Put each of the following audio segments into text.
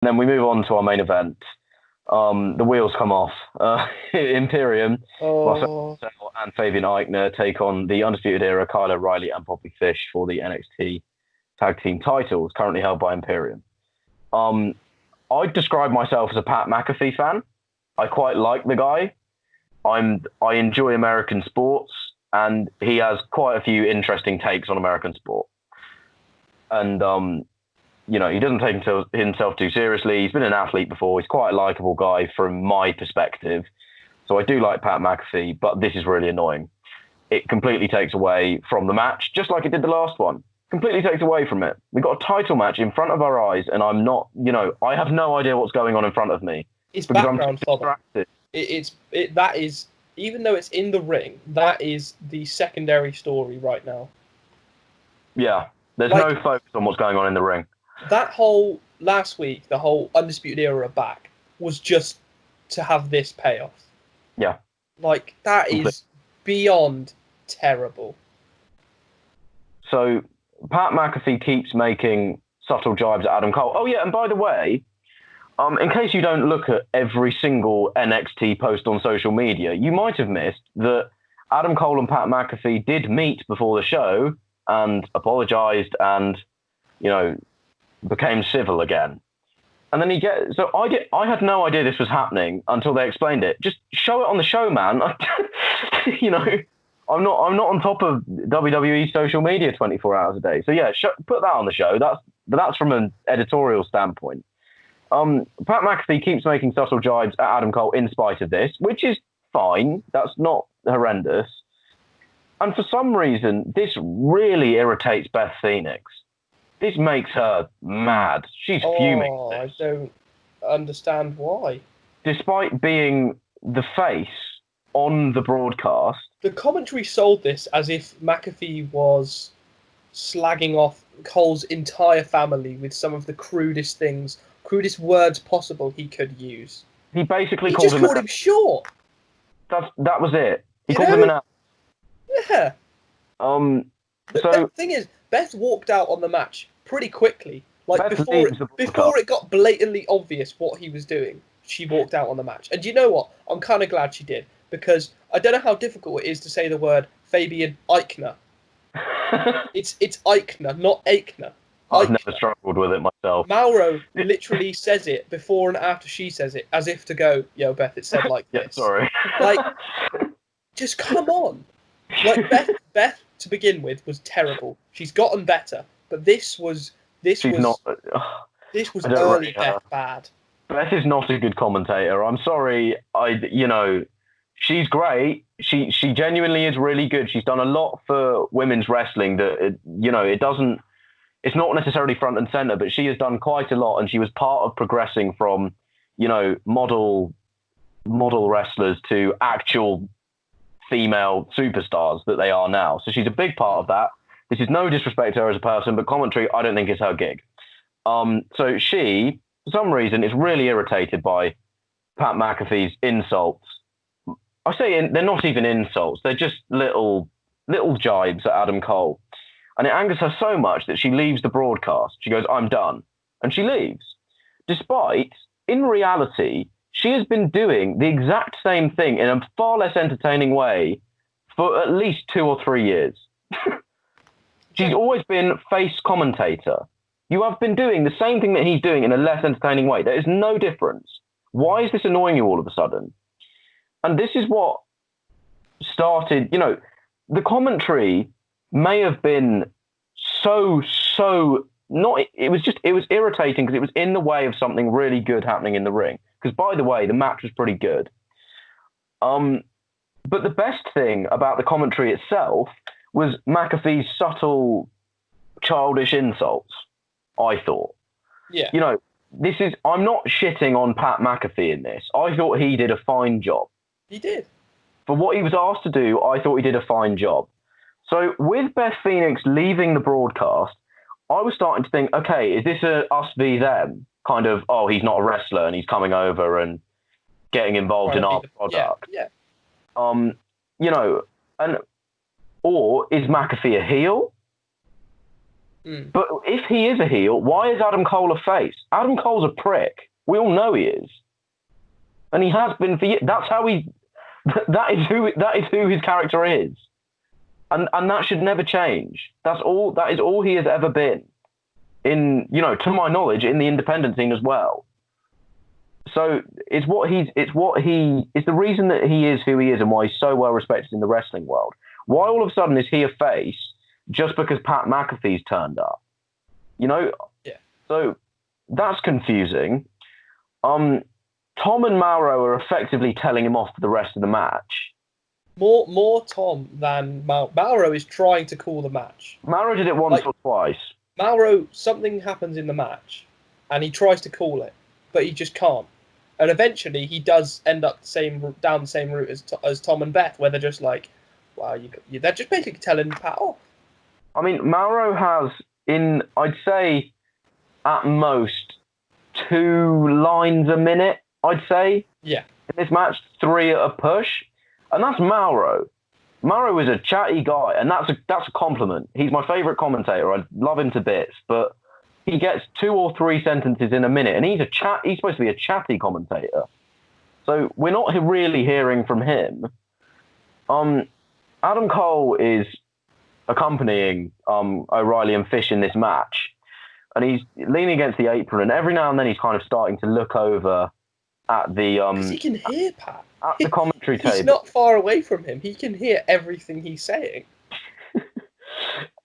then we move on to our main event. The wheels come off. Imperium, Marcel and Fabian Eichner take on the Undisputed Era, Kyle O'Reilly and Bobby Fish for the NXT Tag Team titles, currently held by Imperium. I'd describe myself as a Pat McAfee fan. I quite like the guy. I enjoy American sports, and he has quite a few interesting takes on American sport. And he doesn't take himself too seriously. He's been an athlete before. He's quite a likable guy from my perspective. So I do like Pat McAfee, but this is really annoying. It completely takes away from the match, just like it did the last one. Completely takes away from it. We got a title match in front of our eyes, and I'm not, I have no idea what's going on in front of me. It's background fodder. That is, even though it's in the ring, that is the secondary story right now. Yeah, there's no focus on what's going on in the ring. That whole last week, the whole Undisputed Era back was just to have this payoff. Yeah. That is beyond terrible. So Pat McAfee keeps making subtle jibes at Adam Cole. Oh, yeah, and by the way, in case you don't look at every single NXT post on social media, you might have missed that Adam Cole and Pat McAfee did meet before the show and apologized and, became civil again. And then I had no idea this was happening until they explained it. Just show it on the show, man. I'm not on top of WWE social media 24 hours a day. So yeah, put that on the show. That's from an editorial standpoint. Pat McAfee keeps making subtle jibes at Adam Cole in spite of this, which is fine. That's not horrendous. And for some reason, this really irritates Beth Phoenix. This makes her mad. She's fuming. I don't understand why. Despite being the face on the broadcast, the commentary sold this as if McAfee was slagging off Cole's entire family with some of the crudest words possible he could use. He basically called him short. That was it. He called him an ass. Yeah. The thing is, Beth walked out on the match pretty quickly. Before it got blatantly obvious what he was doing, she walked out on the match. And you know what? I'm kind of glad she did, because I don't know how difficult it is to say the word Fabian Eichner. It's Eichner, not Eichner. I've never struggled with it myself. Mauro literally says it before and after she says it, as if to go, yo, Beth, it's said like this. Sorry. Just come on. Beth, to begin with, was terrible. She's gotten better, but this was early Beth bad. Beth is not a good commentator. I'm sorry. She's great. She genuinely is really good. She's done a lot for women's wrestling that it's not necessarily front and center, but she has done quite a lot, and she was part of progressing from, model wrestlers to actual female superstars that they are now. So she's a big part of that. This is no disrespect to her as a person, but commentary, I don't think is her gig. So she, for some reason, is really irritated by Pat McAfee's insults. I say they're not even insults. They're just little jibes at Adam Cole. And it angers her so much that she leaves the broadcast. She goes, I'm done. And she leaves. Despite, in reality, she has been doing the exact same thing in a far less entertaining way for at least 2 or 3 years. She's always been face commentator. You have been doing the same thing that he's doing in a less entertaining way. There is no difference. Why is this annoying you all of a sudden? And this is what started, the commentary may have been it was irritating because it was in the way of something really good happening in the ring. Because, by the way, the match was pretty good. But the best thing about the commentary itself was McAfee's subtle, childish insults, I thought. Yeah. I'm not shitting on Pat McAfee in this. I thought he did a fine job. He did. For what he was asked to do, I thought he did a fine job. So with Beth Phoenix leaving the broadcast, I was starting to think, okay, is this a us v them? Kind of, oh, he's not a wrestler and he's coming over and getting involved in our product. Yeah. Or is McAfee a heel? But if he is a heel, why is Adam Cole a face? Adam Cole's a prick. We all know he is, and he has been for years. That's how he. That is who his character is, and that should never change. That is all he has ever been. In, to my knowledge, in the independent scene as well. So it's the reason that he is who he is and why he's so well respected in the wrestling world. Why all of a sudden is he a face just because Pat McAfee's turned up? Yeah. So that's confusing. Tom and Mauro are effectively telling him off for the rest of the match. More Tom than Mauro. Mauro is trying to call the match. Mauro did it once or twice. Mauro, something happens in the match, and he tries to call it, but he just can't. And eventually, he down the same route as Tom and Beth, where they're just like, "Wow, they're just basically telling Pat off." I mean, Mauro has, I'd say, at most 2 lines a minute. I'd say. Yeah. In this match, 3 at a push, and that's Mauro. Mauro is a chatty guy, and that's a compliment. He's my favourite commentator. I love him to bits, but he gets 2 or 3 sentences in a minute, and he's supposed to be a chatty commentator. So we're not really hearing from him. Adam Cole is accompanying O'Reilly and Fish in this match, and he's leaning against the apron, and every now and then he's kind of starting to look over at the 'cause he can hear Pat at the commentary table. He's not far away from him. He can hear everything he's saying.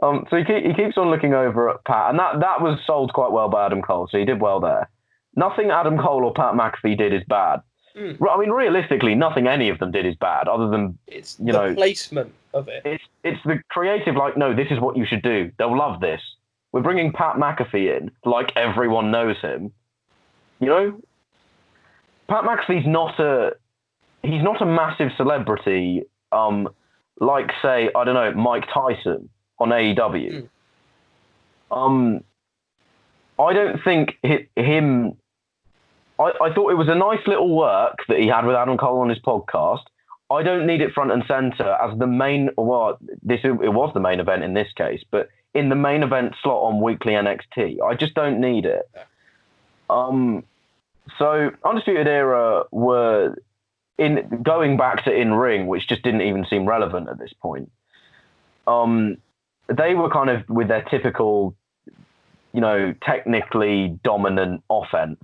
So he keeps on looking over at Pat, and that was sold quite well by Adam Cole, so he did well there. Nothing Adam Cole or Pat McAfee did is bad. I mean, realistically, nothing any of them did is bad, other than it's the placement of it. It's the creative, like, no, this is what you should do. They'll love this. We're bringing Pat McAfee in, like everyone knows him. Pat McAfee's not a massive celebrity, like, say, I don't know, Mike Tyson on AEW. I don't think him. I thought it was a nice little work that he had with Adam Cole on his podcast. I don't need it front and center as the main. Well, it was the main event in this case, but in the main event slot on weekly NXT, I just don't need it. So Undisputed Era were going back to in-ring, which just didn't even seem relevant at this point. They were kind of with their typical, technically dominant offense.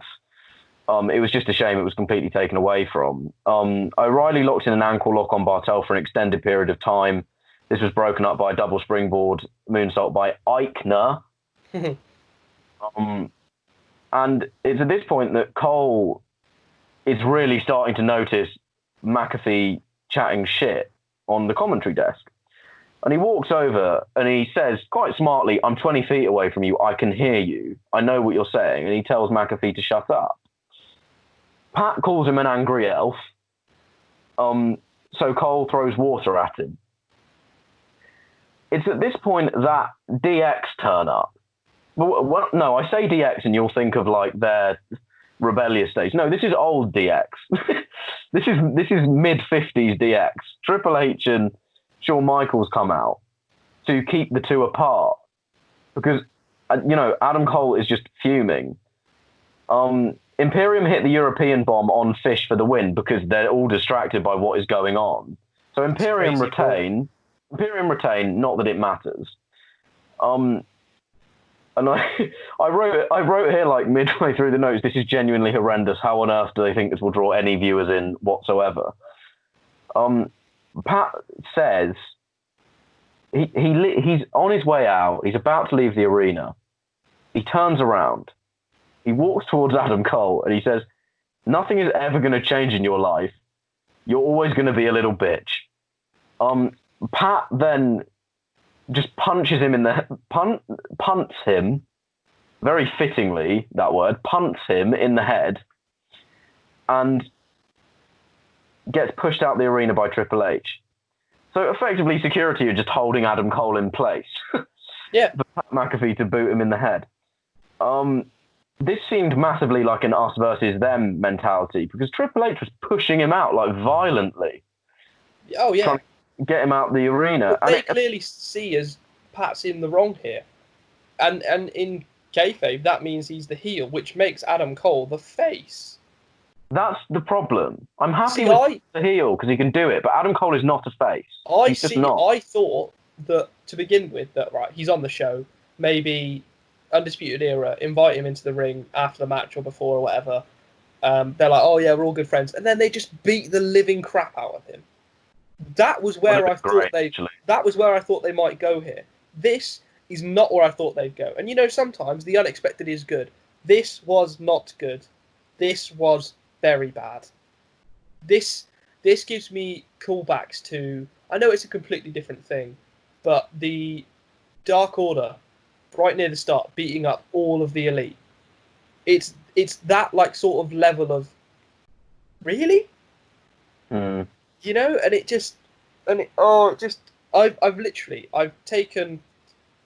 It was just a shame it was completely taken away from. O'Reilly locked in an ankle lock on Bartel for an extended period of time. This was broken up by a double springboard moonsault by Eichner. And it's at this point that Cole is really starting to notice McAfee chatting shit on the commentary desk. And he walks over and he says quite smartly, "I'm 20 feet away from you. I can hear you. I know what you're saying." And he tells McAfee to shut up. Pat calls him an angry elf. So Cole throws water at him. It's at this point that DX turn up. Well, no, I say DX and you'll think of like their rebellious stage. No, this is old DX. This is mid-50s DX. Triple H and Shawn Michaels come out to keep the two apart because, Adam Cole is just fuming. Imperium hit the European bomb on Fish for the win because they're all distracted by what is going on. So Imperium retain. Not that it matters. And I wrote here like midway through the notes, this is genuinely horrendous. How on earth do they think this will draw any viewers in whatsoever? Pat says he's on his way out. He's about to leave the arena. He turns around. He walks towards Adam Cole and he says, "Nothing is ever going to change in your life. You're always going to be a little bitch." Pat then just punches him in the punts him, very fittingly, that word, punts him in the head, and gets pushed out the arena by Triple H. So effectively, security are just holding Adam Cole in place. Yeah. For Pat McAfee to boot him in the head. This seemed massively like an us versus them mentality because Triple H was pushing him out like violently. Oh yeah. Trying to get him out the arena. But they clearly see as Pat's in the wrong here. And in kayfabe, that means he's the heel, which makes Adam Cole the face. That's the problem. I'm happy with the heel because he can do it, but Adam Cole is not a face. I thought that to begin with, that right, he's on the show. Maybe Undisputed Era invite him into the ring after the match or before or whatever. They're like, oh yeah, we're all good friends, and then they just beat the living crap out of him. That was where I thought That was where I thought they might go here. This is not where I thought they'd go. And you know, sometimes the unexpected is good. This was not good. This was very bad. This gives me callbacks to. I know it's a completely different thing, but the Dark Order, right near the start, beating up all of the Elite. It's that like sort of level of really. You know, and I've taken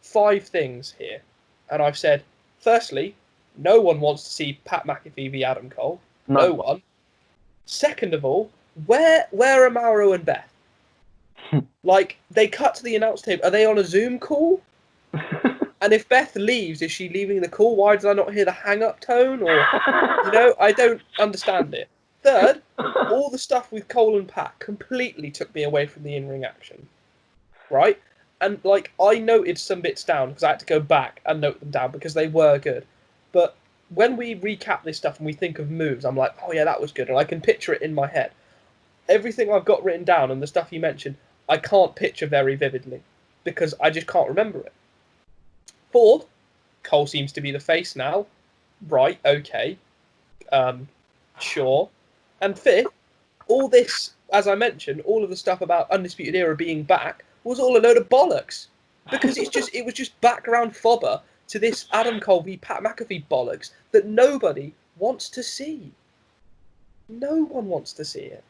5 things here, and I've said, firstly, no one wants to see Pat McAfee v Adam Cole. No one. Second of all, where are Mauro and Beth? Like, they cut to the announce table. Are they on a Zoom call? And if Beth leaves, is she leaving the call? Why did I not hear the hang-up tone? Or, you know, I don't understand it. Third, all the stuff with Cole and Pat completely took me away from the in-ring action. Right? And, like, I noted some bits down because I had to go back and note them down because they were good. But when we recap this stuff and we think of moves, I'm like, oh yeah, that was good. And I can picture it in my head. Everything I've got written down and the stuff you mentioned, I can't picture very vividly because I just can't remember it. Fourth, Cole seems to be the face now. Right, okay. Sure. And fifth, all this, as I mentioned, all of the stuff about Undisputed Era being back was all a load of bollocks. Because it was just background fodder to this Adam Cole v Pat McAfee bollocks that nobody wants to see. No one wants to see it.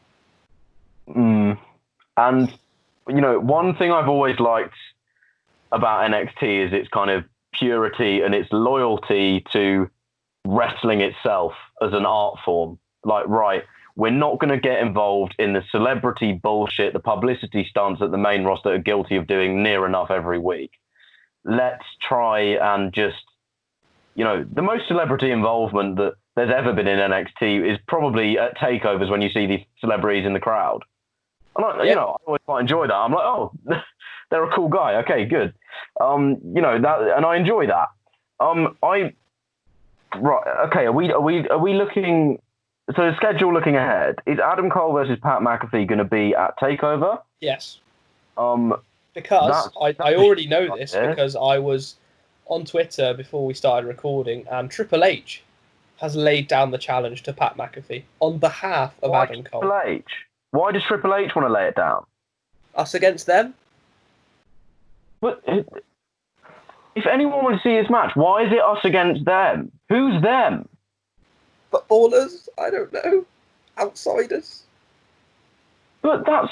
And, you know, one thing I've always liked about NXT is its kind of purity and its loyalty to wrestling itself as an art form. Like, right, we're not going to get involved in the celebrity bullshit, the publicity stunts that the main roster are guilty of doing near enough every week. Let's try and just, you know, the most celebrity involvement that there's ever been in NXT is probably at takeovers when you see these celebrities in the crowd. And you know, I always quite enjoy that. I'm like, oh, they're a cool guy. Okay, good. You know that, and I enjoy that. Right. Okay. Are we looking? So the schedule looking ahead is Adam Cole versus Pat McAfee going to be at Takeover? Yes. Because I already know this because I was on Twitter before we started recording, and Triple H has laid down the challenge to Pat McAfee on behalf of Adam Cole. Triple H? Why does Triple H want to lay it down? Us against them? But if anyone wants to see this match, why is it us against them? Who's them? Footballers? I don't know. Outsiders? But that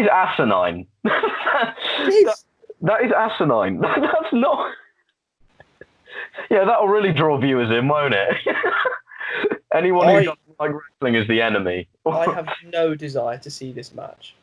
is asinine. That is asinine. That's not... Yeah, that'll really draw viewers in, won't it? Anyone who doesn't like wrestling is the enemy. I have no desire to see this match.